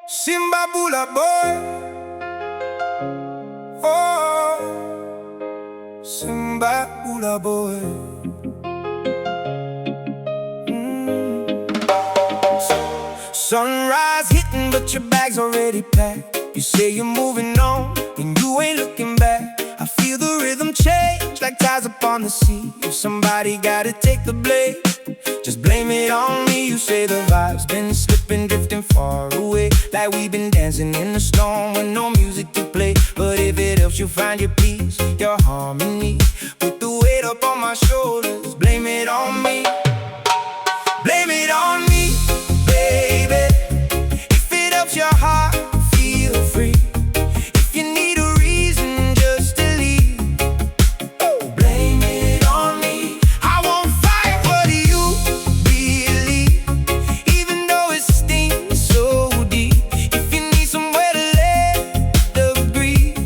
SiBaBuLaBoy, oh, SiBaBuLaBoy. Sunrise hitting, but your bag's already packed. You say you're moving on, and you ain't looking back. I feel the rhythm change like tides upon the sea. If somebody gotta take the blame, just blame it on me. You say the vibe's been slipping, drifting far away, like we've been dancing in the storm with no music to play. But if it helps you find your peace, your harmony, put the weight up on my shoulders, blame it on me. Blame it on me, baby. If it helps your heart, feel free. If you need a reason just to leave, blame it on me. I won't fight what you believe, even though it stings so deep. If you need somewhere to let breathe,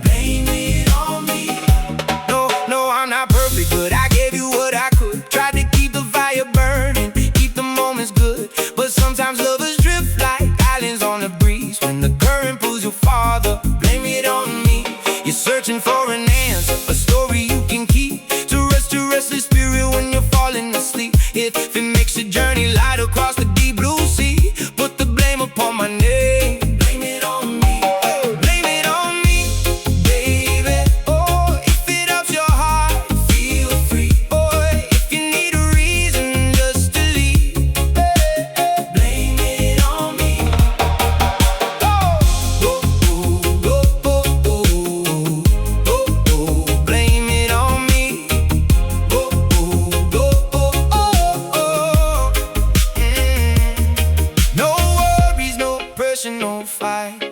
blame it on me. No, I'm not perfect, but I gave you what I could. Tried to keep the fire burning, keep the moments good. But sometimes lovers drift like islands on a breeze. When the current pulls you farther, blame it on me. You're searching for an answer, a story you can keep, to rest your restless spirit when you're falling asleep. If it makes your journey light across the deep blue sea, put the blame upon my name. Blame it on me. Blame it on me, baby. Oh, if it helps your heart, feel free. Oh, if you need a reason just to leave, blame it on me. Blame it on me. No worries, no pressure, no fight.